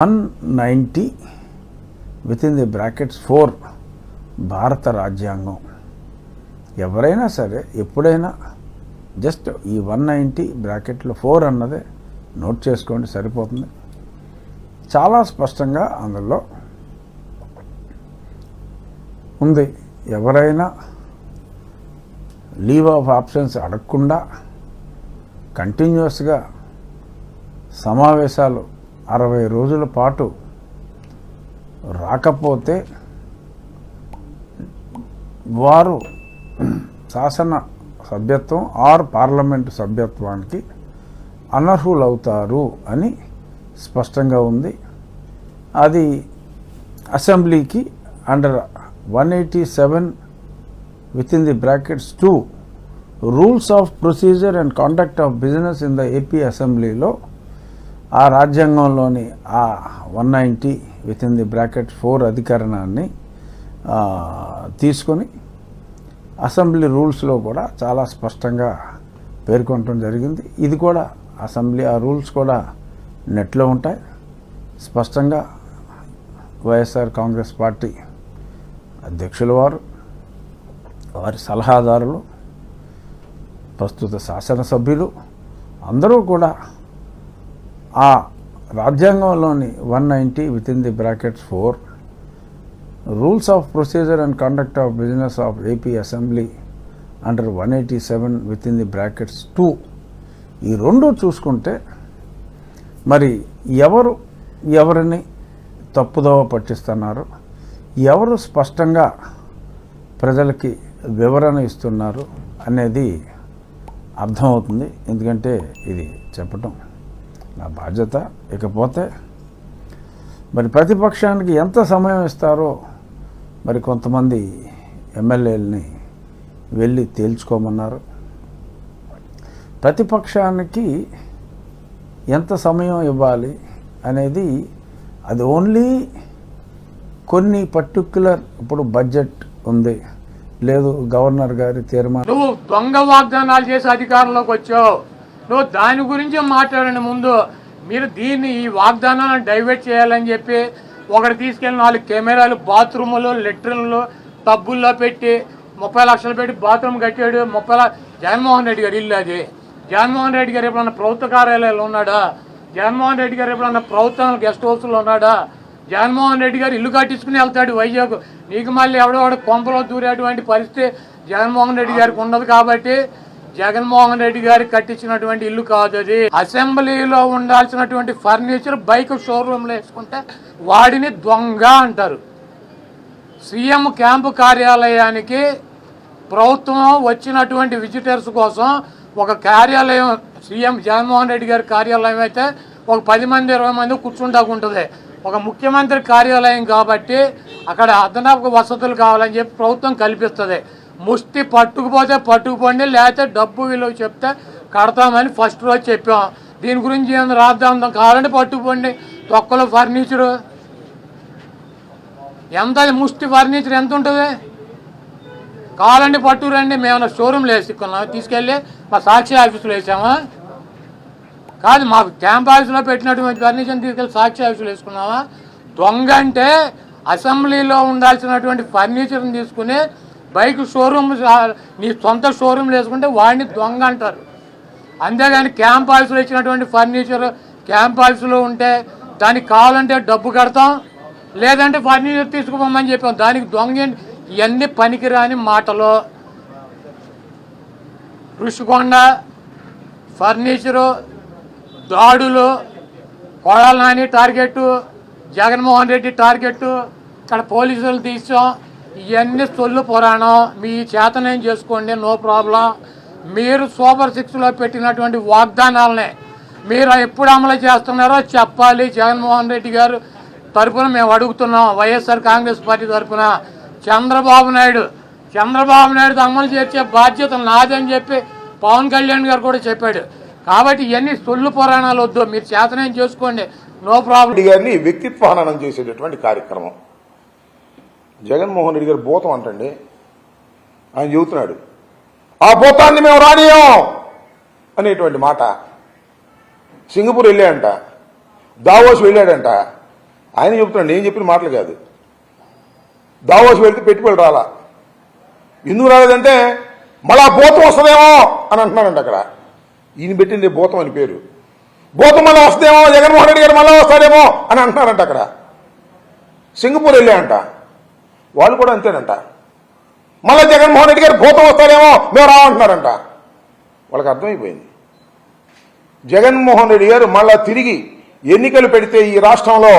190 with in the brackets 4 భారత రాజ్యాంగం. ఎవరైనా సరే ఎప్పుడైనా జస్ట్ ఈ 190 బ్రాకెట్లో 4 అన్నదే నోట్ చేసుకోండి, సరిపోతుంది. చాలా స్పష్టంగా అందులో ఉంది. ఎవరైనా లీవ్ ఆఫ్ ఆబ్సెన్స్ అడగకుండా కంటిన్యూస్గా సమావేశాలు 60 రోజుల పాటు రాకపోతే వారు శాసన సభ్యత్వం ఆర్ పార్లమెంటు సభ్యత్వానికి అనర్హులవుతారు అని స్పష్టంగా ఉంది. అది అసెంబ్లీకి under 187 with in the brackets 2 rules of procedure and conduct of business in the AP అసెంబ్లీలో ఆ రాజ్యాంగంలోని ఆ 190 విత్ ఇన్ ది బ్రాకెట్ 4 అధికరణాన్ని తీసుకొని అసెంబ్లీ రూల్స్లో కూడా చాలా స్పష్టంగా పేర్కొనడం జరిగింది. ఇది కూడా అసెంబ్లీ ఆ రూల్స్ కూడా నెట్లో ఉంటాయి. స్పష్టంగా వైఎస్ఆర్ కాంగ్రెస్ పార్టీ అధ్యక్షుల వారి సలహాదారులు, ప్రస్తుత శాసనసభ్యులు అందరూ కూడా ఆ రాజ్యాంగంలోని 190 with in the brackets 4 rules of procedure and conduct of business of AP assembly under 187 with in the brackets 2 ఈ రెండు చూసుకుంటే మరి ఎవరిని తప్పుదోవ పట్టిస్తున్నారు, ఎవరు స్పష్టంగా ప్రజలకి వివరణ ఇస్తున్నారు అనేది అర్థమవుతుంది. ఎందుకంటే ఇది చెప్పటం నా బాధ్యత. ఇకపోతే మరి ప్రతిపక్షానికి ఎంత సమయం ఇస్తారో మరి కొంతమంది ఎమ్మెల్యేలని వెళ్ళి తేల్చుకోమన్నారు. ప్రతిపక్షానికి ఎంత సమయం ఇవ్వాలి అనేది అది ఓన్లీ కొన్ని పర్టిక్యులర్, ఇప్పుడు బడ్జెట్ ఉంది, లేదు గవర్నర్ గారి తీర్మానం. నువ్వు దొంగ వాగ్దానాలు చేసి అధికారంలోకి వచ్చావు, నువ్వు దాని గురించి మాట్లాడండి. ముందు మీరు దీన్ని ఈ వాగ్దానాలను డైవర్ట్ చేయాలని చెప్పి ఒకటి తీసుకెళ్ళి 4 కెమెరాలు బాత్రూములు లెట్రిన్లు టబ్బుల్లో పెట్టి 30 లక్షలు పెట్టి బాత్రూమ్ కట్టాడు. 30 జగన్మోహన్ రెడ్డి గారు ఇల్లు అది. జగన్మోహన్ రెడ్డి గారు ఎప్పుడన్నా ప్రభుత్వ కార్యాలయాలు ఉన్నాడా? జగన్మోహన్ రెడ్డి గారు ఎప్పుడన్నా ప్రభుత్వం గెస్ట్ హౌస్లో ఉన్నాడా? జగన్మోహన్ రెడ్డి గారు ఇల్లు కట్టించుకుని వెళ్తాడు వైజాగ్. నీకు మళ్ళీ ఎవడో కొంపలో దూరేటువంటి పరిస్థితి జగన్మోహన్ రెడ్డి గారికి ఉండదు. కాబట్టి జగన్మోహన్ రెడ్డి గారికి కట్టించినటువంటి ఇల్లు కాదు అది. అసెంబ్లీలో ఉండాల్సినటువంటి ఫర్నిచర్ బైక్ షోరూమ్లో వేసుకుంటే వాడిని దొంగ అంటారు. సీఎం క్యాంపు కార్యాలయానికి ప్రభుత్వం వచ్చినటువంటి విజిటర్స్ కోసం ఒక కార్యాలయం, సీఎం జగన్మోహన్ రెడ్డి గారి కార్యాలయం అయితే ఒక 10 మంది 20 మంది కూర్చుంటాకుంటుంది. ఒక ముఖ్యమంత్రి కార్యాలయం కాబట్టి అక్కడ అదనపు వసతులు కావాలని చెప్పి ప్రభుత్వం కల్పిస్తుంది. ముష్టి పట్టుకుపోతే పట్టుకుపోండి, లేకపోతే డబ్బు విలువ చెప్తే కడతామని ఫస్ట్ రోజు చెప్పాం. దీని గురించి ఏమైనా రాద్దాం కావాలంటే పట్టుకుపోండి. తొక్కలో ఫర్నిచరు ఎంత, ముష్టి ఫర్నిచర్ ఎంత ఉంటుంది? కావాలంటే పట్టుకురండి. మేము షోరూమ్లో వేసుకున్నాం, తీసుకెళ్ళి మా సాక్షి ఆఫీసులో వేసామా? కాదు, మాకు క్యాంప్ ఆఫీసులో పెట్టినటువంటి ఫర్నిచర్ని తీసుకెళ్ళి సాక్షి ఆఫీసులో వేసుకున్నామా? దొంగ అంటే అసెంబ్లీలో ఉండాల్సినటువంటి ఫర్నిచర్ని తీసుకుని బైక్ షోరూమ్, నీ సొంత షోరూమ్లు వేసుకుంటే వాడిని దొంగ అంటారు. అంతేగాని క్యాంప్ ఆఫీసులో ఇచ్చినటువంటి ఫర్నిచర్ క్యాంప్ ఆఫీసులో ఉంటే దానికి కావాలంటే డబ్బు కడతాం, లేదంటే ఫర్నిచర్ తీసుకుపోమని చెప్పాం. దానికి దొంగ. ఇవన్నీ పనికిరాని మాటలు. ఋషికొండ ఫర్నిచరు, దాడులు, కొడాల నాని టార్గెట్, జగన్మోహన్ రెడ్డి టార్గెట్, ఇక్కడ పోలీసులు తీసాం. ఇవన్నీ సొల్లు పురాణం. మీ చేతనేం చేసుకోండి, నో ప్రాబ్లం. మీరు సూపర్ 6లో పెట్టినటువంటి వాగ్దానాలనే మీరు ఎప్పుడు అమలు చేస్తున్నారో చెప్పాలి. జగన్మోహన్ రెడ్డి గారు తరఫున మేము అడుగుతున్నాం, వైఎస్ఆర్ కాంగ్రెస్ పార్టీ తరఫున. చంద్రబాబు నాయుడు అమలు చేసే బాధ్యత నాదని చెప్పి పవన్ కళ్యాణ్ గారు కూడా చెప్పాడు. కాబట్టి ఇవన్నీ సొల్లు పురాణాలు వద్దు, మీరు చేతనేం చేసుకోండి, నో ప్రాబ్లం. గారిని వ్యక్తిత్వహననం చేసేటటువంటి కార్యక్రమం. జగన్మోహన్ రెడ్డి గారు భూతం అంటండి. ఆయన చెబుతున్నాడు, ఆ భూతాన్ని మేము రానియం అనేటువంటి మాట. సింగపూర్ వెళ్ళాడంట, దావోస్ వెళ్ళాడంట, ఆయన చెప్తున్నాడు, నేను చెప్పిన మాటలు కాదు. దావోస్ వెళ్తే పెట్టుబడి రాలా. ఎందుకు రాలేదంటే మళ్ళా భూతం వస్తుందేమో అని అంటున్నారంట అక్కడ. ఈయన పెట్టింది భూతం అని పేరు. భూతం మళ్ళీ వస్తుందేమో, జగన్మోహన్ రెడ్డి గారు మళ్ళా వస్తాడేమో అని అంటున్నారంట అక్కడ. సింగపూర్ వెళ్ళాయంట, వాళ్ళు కూడా అంతేనంట. మళ్ళీ జగన్మోహన్ రెడ్డి గారు భూతం వస్తాడేమో మేము రావంటున్నారంట. వాళ్ళకి అర్థమైపోయింది జగన్మోహన్ రెడ్డి గారు మళ్ళా తిరిగి ఎన్నికలు పెడితే ఈ రాష్ట్రంలో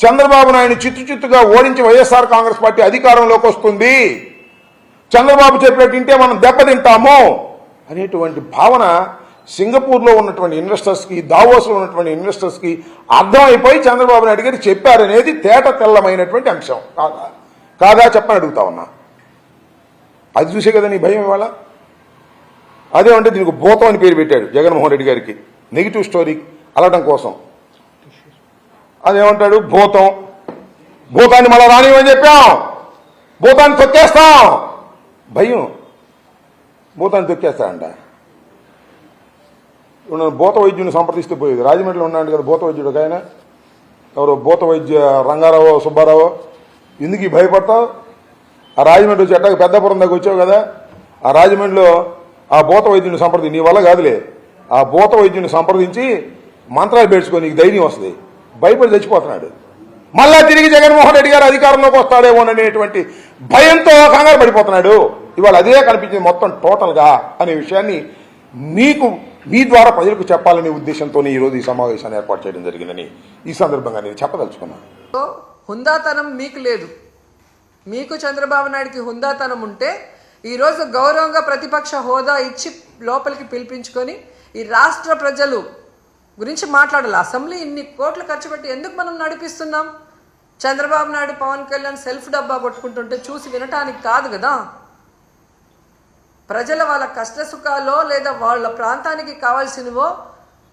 చంద్రబాబు నాయుడు చిత్తుగా ఓడించి వైఎస్ఆర్ కాంగ్రెస్ పార్టీ అధికారంలోకి వస్తుంది, చంద్రబాబు చెప్పినట్టు వింటే మనం దెబ్బతింటాము అనేటువంటి భావన సింగపూర్లో ఉన్నటువంటి ఇన్వెస్టర్స్కి, దావోస్లో ఉన్నటువంటి ఇన్వెస్టర్స్కి అర్థమైపోయి చంద్రబాబు నాయుడు గారు చెప్పారనేది తేట తెల్లమైనటువంటి అంశం కాదా చెప్పని అడుగుతా ఉన్నా. అది చూసే కదా నీ భయం ఇవాళ. అదేమంటే దీనికి భూతం అని పేరు పెట్టాడు జగన్మోహన్ రెడ్డి గారికి, నెగిటివ్ స్టోరీ అలవడం కోసం. అదేమంటాడు, భూతాన్ని మళ్ళా రానివని చెప్పాం, భూతాన్ని తొక్కేస్తాం. భయం, భూతాన్ని తొక్కేస్తాడంట. భూత వైద్యుని సంప్రదిస్తే పోయేది. రాజమండ్రిలో ఉన్నాడు కదా భూత వైద్యుడు ఒక ఆయన, ఎవరు భూత వైద్య రంగారావు సుబ్బారావు. ఎందుకు ఈ భయపడతావు? ఆ రాజమండ్రి వచ్చి అట్టాక పెద్దపురం దాకా వచ్చావు కదా, ఆ రాజమండ్రిలో ఆ భూత వైద్యుని సంప్రదించి, నీ వల్ల కాదులే, ఆ భూత వైద్యుని సంప్రదించి మంత్రాలు పేర్చుకో, నీకు ధైర్యం వస్తుంది. భయపడి చచ్చిపోతున్నాడు. మళ్ళా తిరిగి జగన్మోహన్ రెడ్డి గారు అధికారంలోకి వస్తాడేమో అనేటువంటి భయంతో కంగారు పడిపోతున్నాడు. ఇవాళ అదే కనిపించింది మొత్తం టోటల్గా అనే విషయాన్ని మీకు మీ ద్వారా ప్రజలకు చెప్పాలనే ఉద్దేశంతోనే ఈరోజు ఈ సమావేశాన్ని ఏర్పాటు చేయడం జరిగిందని ఈ సందర్భంగా నేను చెప్పదలుచుకున్నాను. హుందాతనం మీకు లేదు. మీకు చంద్రబాబు నాయుడికి హుందాతనం ఉంటే ఈరోజు గౌరవంగా ప్రతిపక్ష హోదా ఇచ్చి లోపలికి పిలిపించుకొని ఈ రాష్ట్ర ప్రజలు గురించి మాట్లాడాలి. అసెంబ్లీ ఇన్ని కోట్లు ఖర్చు పెట్టి ఎందుకు మనం నడిపిస్తున్నాం? చంద్రబాబు నాయుడు, పవన్ కళ్యాణ్ సెల్ఫ్ డబ్బా కొట్టుకుంటుంటే చూసి వినటానికి కాదు కదా. ప్రజల వాళ్ళ కష్ట సుఖాలో లేదా వాళ్ళ ప్రాంతానికి కావాల్సినవో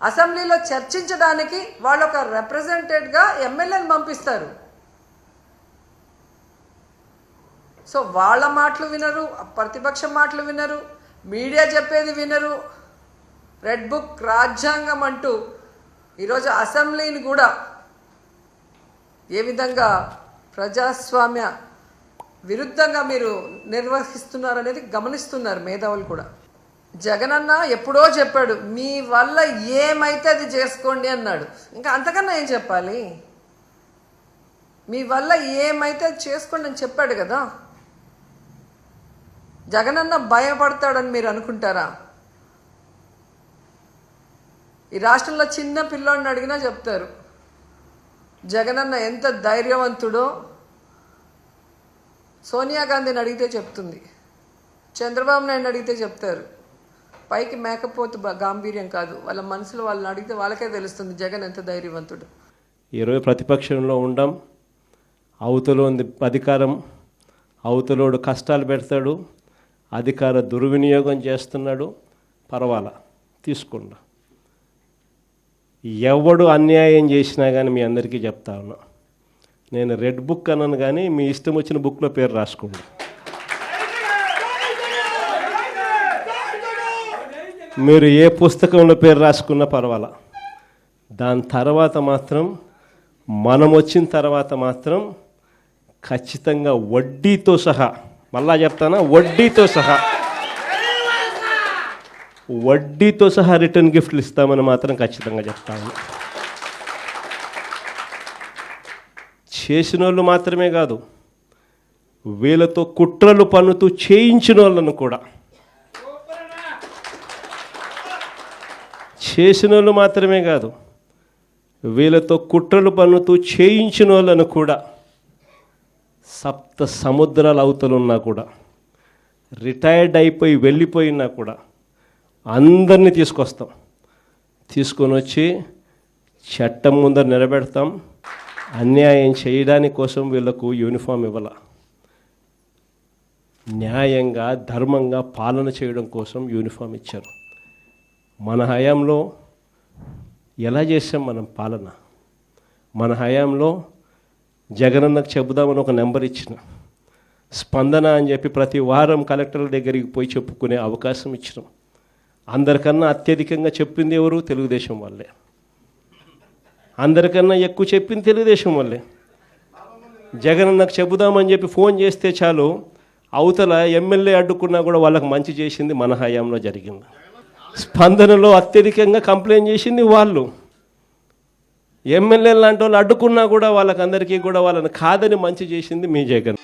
అసెంబ్లీలో చర్చించడానికి వాళ్ళు ఒక రిప్రజెంటేటివ్గా ఎమ్మెల్యేని పంపిస్తారు. సో వాళ్ళ మాటలు వినరు, ప్రతిపక్ష మాటలు వినరు, మీడియా చెప్పేది వినరు. రెడ్ బుక్ రాజ్యాంగం అంటూ ఈరోజు అసెంబ్లీని కూడా ఏ విధంగా ప్రజాస్వామ్య విరుద్ధంగా మీరు నిర్వహిస్తున్నారనేది గమనిస్తున్నారు మేధావులు కూడా. జగనన్న ఎప్పుడో చెప్పాడు, మీ వల్ల ఏమైతే అది చేసుకోండి అన్నాడు. ఇంకా అంతకన్నా ఏం చెప్పాలి? మీ వల్ల ఏమైతే అది చేసుకోండి అని చెప్పాడు కదా. జగనన్న భయపడతాడని మీరు అనుకుంటారా? ఈ రాష్ట్రంలో చిన్న పిల్లోడిని అడిగినా చెప్తారు జగనన్న ఎంత ధైర్యవంతుడో. సోనియా గాంధీని అడిగితే చెప్తుంది, చంద్రబాబు నాయుడు అడిగితే చెప్తారు. పైకి మేకపోతు గాంభీర్యం కాదు, వాళ్ళ మనసులో వాళ్ళని అడిగితే వాళ్ళకే తెలుస్తుంది జగన్ ఎంత ధైర్యవంతుడు. ఈరోజు ప్రతిపక్షంలో ఉండం, అవతలో ఉంది అధికారం, అవతలోడు కష్టాలు పెడతాడు, అధికార దుర్వినియోగం చేస్తున్నాడు, పర్వాలా తీసుకోండి. ఎవడు అన్యాయం చేసినా కానీ మీ అందరికీ చెప్తా ఉన్నా, నేను రెడ్ బుక్ అన్నాను కానీ మీ ఇష్టం వచ్చిన బుక్లో పేరు రాసుకోండి. మీరు ఏ పుస్తకంలో పేరు రాసుకున్నా పర్వాలా. దాని తర్వాత మాత్రం మనం వచ్చిన తర్వాత మాత్రం ఖచ్చితంగా వడ్డీతో సహా, మళ్ళా చెప్తానా, వడ్డీతో సహా రిటర్న్ గిఫ్ట్లు ఇస్తామని మాత్రం ఖచ్చితంగా చెప్తాను. చేసిన వాళ్ళు మాత్రమే కాదు, వీళ్ళతో కుట్రలు పన్నుతూ చేయించిన వాళ్ళను కూడా, చేసిన వాళ్ళు మాత్రమే కాదు, వీళ్ళతో కుట్రలు పన్నుతూ చేయించిన వాళ్ళను కూడా, సప్త సముద్రాల అవతలున్నా కూడా, రిటైర్డ్ అయిపోయి వెళ్ళిపోయినా కూడా అందరినీ తీసుకొని వచ్చి చట్టం ముందర నిలబెడతాం. అన్యాయం చేయడానికి కోసం వీళ్ళకు యూనిఫామ్ ఇవ్వాల, న్యాయంగా ధర్మంగా పాలన చేయడం కోసం యూనిఫామ్ ఇచ్చారు. మన హయాంలో ఎలా చేసాం మనం పాలన? మన హయాంలో జగనన్నకు చెబుదామని ఒక నెంబర్ ఇచ్చిన, స్పందన అని చెప్పి ప్రతి వారం కలెక్టర్ల దగ్గరికి పోయి చెప్పుకునే అవకాశం ఇచ్చినాం. అందరికన్నా అత్యధికంగా చెప్పింది ఎవరు? తెలుగుదేశం వాళ్ళే. అందరికన్నా ఎక్కువ చెప్పింది తెలుగుదేశం వాళ్ళే. జగన్ నాకు చెబుదామని చెప్పి ఫోన్ చేస్తే చాలు, అవతల ఎమ్మెల్యే అడ్డుకున్నా కూడా వాళ్ళకి మంచి చేసింది మన హయాంలో జరిగింది. స్పందనలో అత్యధికంగా కంప్లైంట్ చేసింది వాళ్ళు. ఎమ్మెల్యే లాంటి వాళ్ళు అడ్డుకున్నా కూడా వాళ్ళకందరికీ కూడా వాళ్ళని కాదని మంచి చేసింది మీ జగన్.